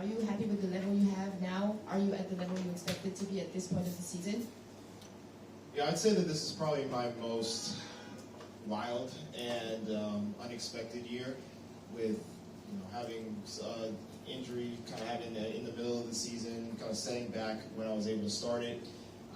Are you happy with the level you have now? Are you at the level you expected to be at this point of the season? Yeah, I'd say that this is probably my most wild and unexpected year, with having injury kind of having in the middle of the season, kind of setting back when I was able to start it.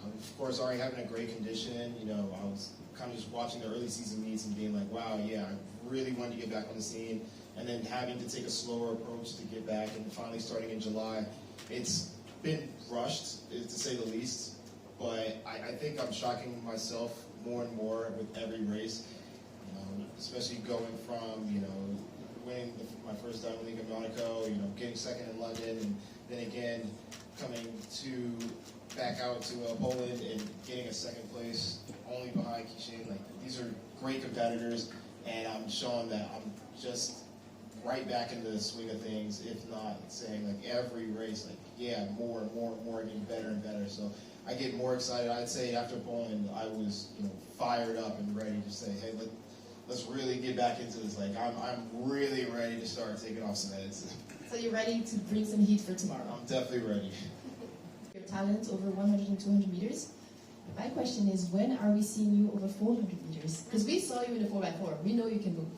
Of course, already having a great condition. I was kind of just watching the early season meets and being like, wow, yeah, I really wanted to get back on the scene. And then having to take a slower approach to get back, and finally starting in July. It's been rushed, to say the least, but I think I'm shocking myself more and more with every race, especially going from, winning my first Diamond League in Monaco, getting second in London, and then again coming back out to Poland and getting a second place only behind Kishin. Like, these are great competitors, and I'm showing that I'm just right back into the swing of things, if not saying like every race, like, yeah, more and more and more, getting better and better. So I get more excited. I'd say after Poland, I was fired up and ready to say, hey, let's really get back into this. Like, I'm really ready to start taking off some heads. So you're ready to bring some heat for tomorrow? I'm definitely ready. Your talent over 100 and 200 meters. My question is, when are we seeing you over 400 meters? Because we saw you in the 4x4. We know you can move.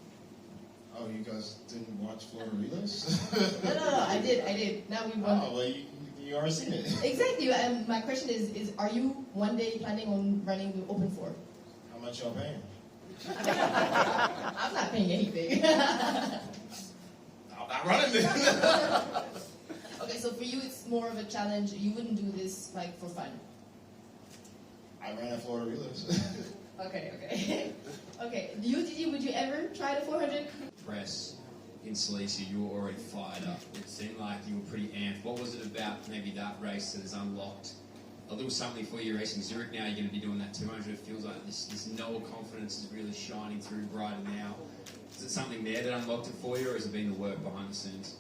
Oh, you guys didn't watch Florida Relays? No, I did. Now we won. Oh, well, you already seen it. Exactly. My question is, are you one day planning on running the Open 4? How much y'all paying? I'm not paying anything. I'm not running this. Okay, so for you it's more of a challenge. You wouldn't do this like for fun. I ran at Florida Relays. Okay. Okay. Didi, would you ever try the 400? Press in Silesia, you were already fired up. It seemed like you were pretty amped. What was it about maybe that race that has unlocked a little something for you racing Zurich now? You're going to be doing that 200. It feels like this Noah confidence is really shining through brighter now. Is it something there that unlocked it for you, or has it been the work behind the scenes?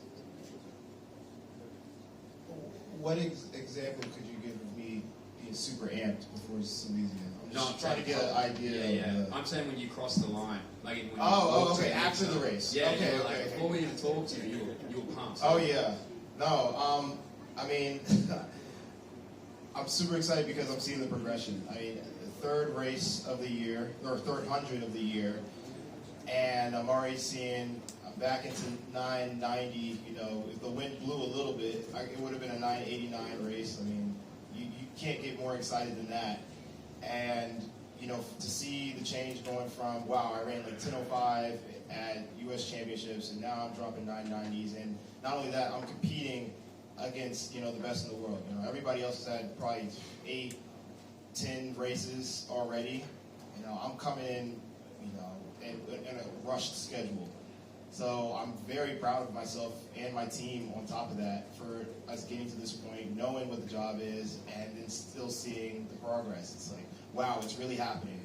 What example could you give of me being super amped before Silesia? I'm just No, trying to get an idea. Yeah. I'm saying when you cross the line. Like when Okay, after the race. Yeah, okay. Before we even talked to you, you were pumped. Oh, yeah. No, I mean, I'm super excited because I'm seeing the progression. I mean, the third race of the year, or third 100 of the year, and I'm already seeing back into 990. If the wind blew a little bit, it would have been a 989 race. I mean, you can't get more excited than that. And to see the change going from, wow, I ran like 10:05 at U.S. Championships, and now I'm dropping 990s. And not only that, I'm competing against the best in the world. Everybody else has had probably 8, 10 races already. I'm coming in, in a rushed schedule. So I'm very proud of myself and my team on top of that for us getting to this point, knowing what the job is, and then still seeing the progress. It's like, wow, it's really happening.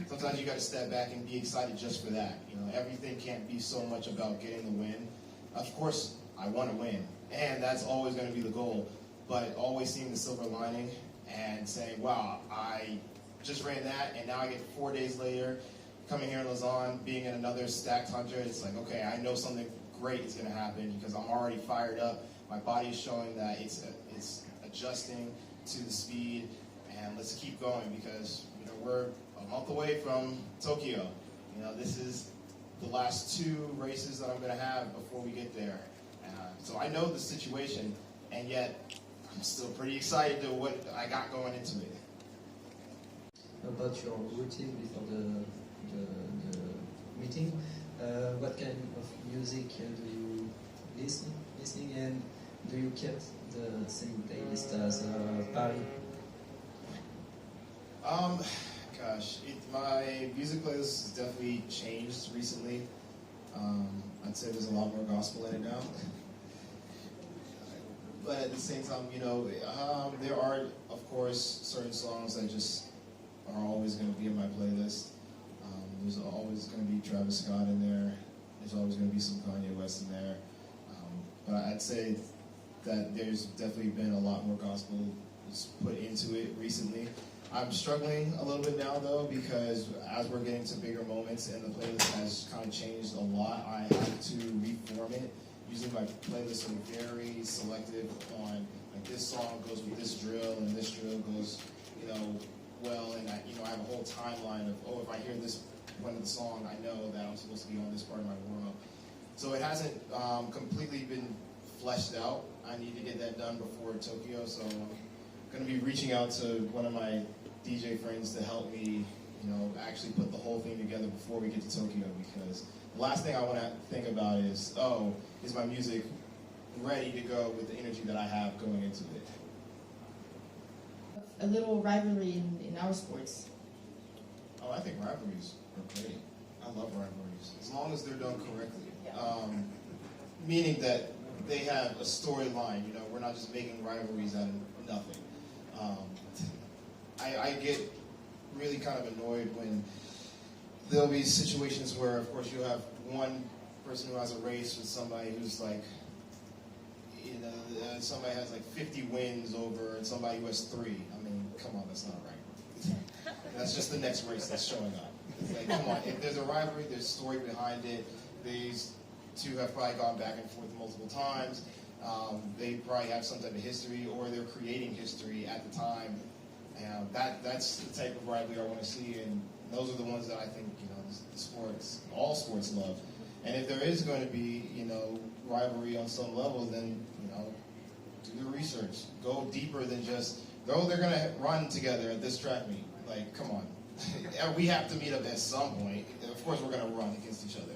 Sometimes you got to step back and be excited just for that. Everything can't be so much about getting the win. Of course, I want to win, and that's always going to be the goal. But always seeing the silver lining and saying, wow, I just ran that, and now I get 4 days later, coming here in Lausanne, being in another stacked 100, it's like, okay, I know something great is going to happen because I'm already fired up. My body is showing that it's adjusting to the speed, and let's keep going because we're a month away from Tokyo. This is the last 2 races that I'm going to have before we get there. So I know the situation, and yet I'm still pretty excited to what I got going into it. About your routine before the meeting, what kind of music do you listening, and do you keep the same playlist as Paris? Gosh, my music playlist has definitely changed recently. I'd say there's a lot more gospel in it now. But at the same time, there are, of course, certain songs that just are always going to be in my playlist. There's always going to be Travis Scott in there. There's always going to be some Kanye West in there. But I'd say that there's definitely been a lot more gospel put into it recently. I'm struggling a little bit now, though, because as we're getting to bigger moments and the playlist has kind of changed a lot, I have to reform it. usually my playlists are very selective on, like, this song goes with this drill, and this drill goes, you know, well, and I have a whole timeline of, oh, if I hear this point of the song, I know that I'm supposed to be on this part of my world. So it hasn't completely been fleshed out. I need to get that done before Tokyo, so I'm going to be reaching out to one of my DJ friends to help me, you know, actually put the whole thing together before we get to Tokyo, because the last thing I want to think about is, oh, is my music ready to go with the energy that I have going into it? A little rivalry in our sports. Oh, I think rivalries are great. I love rivalries, as long as they're done correctly. Meaning that they have a storyline. You know, we're not just making rivalries out of nothing. I get really kind of annoyed when there'll be situations where, of course, you'll have one person who has a race with somebody who's like, you know, somebody has like 50 wins over somebody who has 3. I mean, come on, that's not right. That's just the next race that's showing up. It's like, come on, if there's a rivalry, there's a story behind it. These two have probably gone back and forth multiple times. They probably have some type of history, or they're creating history at the time. And that's the type of rivalry I want to see, and those are the ones that I think, you know, the sports, all sports love. And if there is going to be, you know, rivalry on some level, then, you know, do the research. Go deeper than just, though they're going to run together at this track meet. Like, come on. We have to meet up at some point. Of course we're going to run against each other.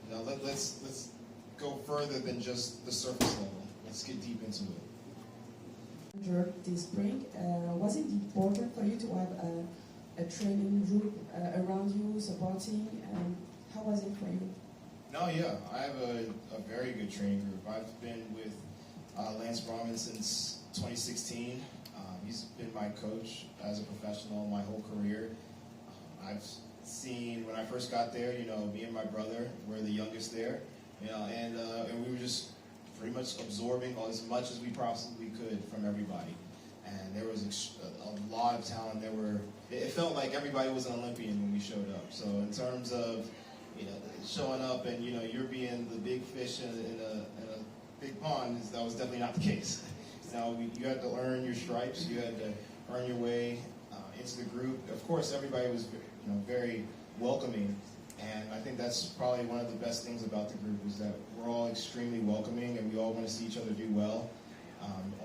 You know, let's go further than just the surface level. Let's get deep into it. This spring, was it important for you to have a training group around you, supporting? How was it for you? No, yeah, I have a very good training group. I've been with Lance Brahman since 2016. He's been my coach as a professional my whole career. I've seen, when I first got there, you know, me and my brother were the youngest there, you know, and we were just pretty much absorbing as much as we possibly could from everybody. And there was a lot of talent. It felt like everybody was an Olympian when we showed up. So in terms of, you know, showing up and, you know, you're being the big fish in a big pond, that was definitely not the case. You know, you had to earn your stripes. You had to earn your way into the group. Of course, everybody was, you know, very welcoming. And I think that's probably one of the best things about the group, is that we're all extremely welcoming, and we all want to see each other do well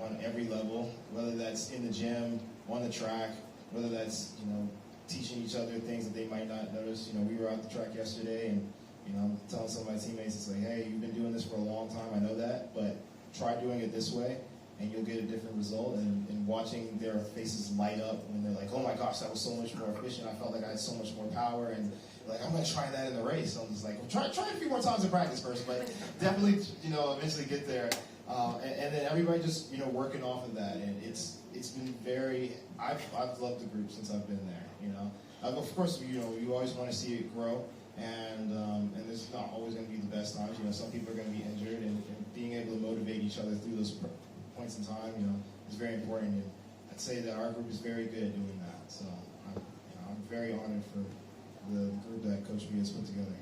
on every level, whether that's in the gym, on the track, whether that's, you know, teaching each other things that they might not notice. You know, we were out the track yesterday, and, you know, I'm telling some of my teammates, it's like, hey, you've been doing this for a long time, I know that, but try doing it this way, and you'll get a different result. And watching their faces light up when they're like, oh my gosh, that was so much more efficient, I felt like I had so much more power, and like, I'm going to try that in the race. So I'm just like, well, try a few more times in practice first, but definitely, you know, eventually get there. And then everybody just, you know, working off of that. And it's been very, I've loved the group since I've been there, you know. Of course, you know, you always want to see it grow. And there's not always going to be the best times. You know, some people are going to be injured. And being able to motivate each other through those points in time, you know, is very important. And I'd say that our group is very good at doing that. So I'm very honored for the group that Coach B has put together.